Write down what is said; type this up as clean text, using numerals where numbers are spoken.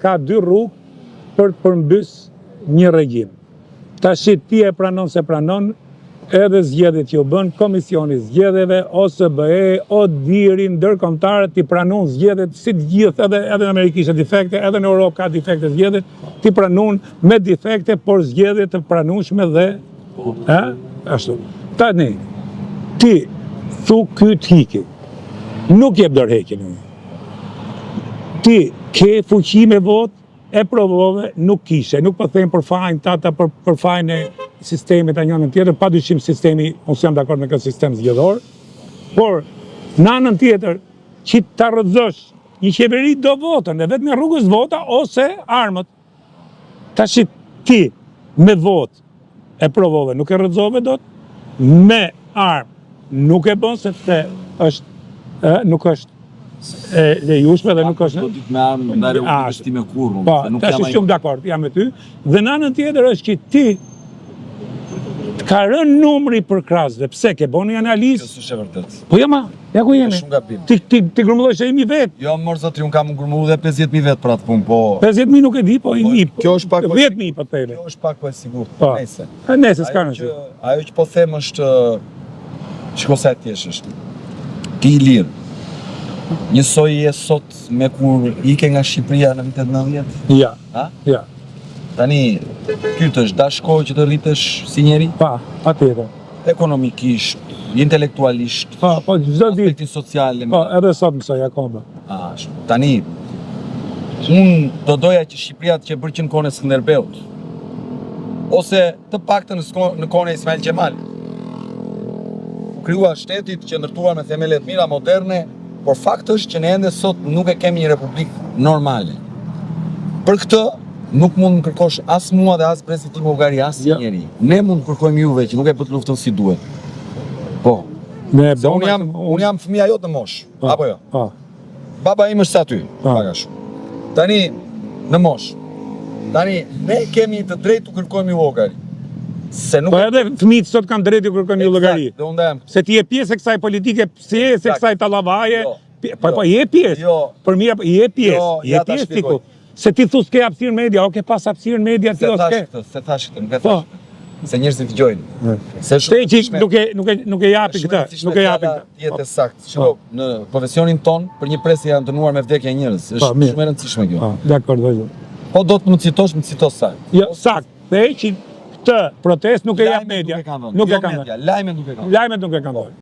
Ka dy rrugë për të përmbys një regjim. Tash ti e pranon se pranon, edhe zgjedhjet që bën Komisioni Zgjedhjeve, OSBE, ODIHR, ndërkombëtarët ti pranon zgjedhjet si të gjithë, edhe në Amerikë kishte defekte, edhe në Europë ka defekte zgjedhjet, ti pranon me defekte, por zgjedhje të pranueshme dhe ashtu. Tani ti thu ky të hiki. Nuk jep dorëheqjen. Ti ke fuqi me vot, e provove, nuk kishe. Nuk po them për fajin tata, për fajin e sistemit e njënën tjetër, pa dyshim sistemi, unë jam dakord me këtë sistem zgjedhor, por në anën tjetër, që ta rrëzosh një qeveri do votën, dhe vetëm rrugës vota ose armët. Tash ti me vot e provove, nuk e rrëzove dot, me armë nuk e bën sepse nuk është e lejueshme dhe nuk është do ditë me armë ndarë investime kurrë. Po, tash shumë dakord, jam me ty. Dhe në anën tjetër është që ti ka rënë numri për krasëve. Pse ke bënë analizë? Kjo s'është e vërtet. Po ja ku jemi. Shumë gabim. Ti grumullosh e imi vet. Jo, mor zotri, un kam grumullu dhe 50.000 vet për atë punë, po 50.000 nuk e di, po imi. Kjo është pak 10.000 po thënë. Kjo është pak po e sigurt. Po. Nëse. Nëse s'ka nëse. Ajo që po them është shiko sa e thjesht është. Ti i lirë. Njësoj je sot me kur ike nga Shqipëria në vitet 90? Ja. Ha? Ja. Tani, kyt është dashkoj që të rritesh si njeri? Pa, patjetër. Ekonomikisht, intelektualisht, Po, çdo ditë. aspekti sociale. Po, edhe sot mësoj akoma. Tani, unë do doja që Shqipëria të bërë që në kone Skënderbeut, ose të paktën në kone Ismail Gjemal. Kryua shtetit që ndërtuar me themelet mira moderne, por fakt është që ne ende sot nuk e kemi një republikë normale. Për këtë, nuk mund më kërkosh as mua dhe as presitim Bullgari, as njeri. Ne mund të kërkojmë juve që nuk e bët luftën si duhet. Po. Se unë jam fëmija jotë në mosh, apo jo? Po. Baba im është sa ty, pagash. Tani, në mosh. Tani, ne kemi të drejtë të kërkojmë ju Bullgari. Po edhe fëmijët sot kanë drejtë të kërkojnë një llogari. Se ti je pjesë e kësaj politike, si je se kësaj tallavaje. Po je pjesë. Për mira, je pjesë. Je pjesë tiku. Se ti thu s'ke hapësirë media, o ke pas hapësirë media ti o s'ke. Se thash këtë, nuk e thash. Se njerëzit dëgjojnë. Se nuk e japi këtë, nuk e japi këtë. Jetë saktë. Shiko, në profesionin ton, për një presë janë dënuar me vdekje njerëz. Është shumë e rëndësishme kjo. Dakor, vazhdo. Po do të më citosh, më citos saktë. Jo, saktë. Dhe që këtë protest nuk e jap media. Nuk e kanë dhënë. Lajmet nuk e kanë dhënë. Lajmet nuk e kanë dhënë.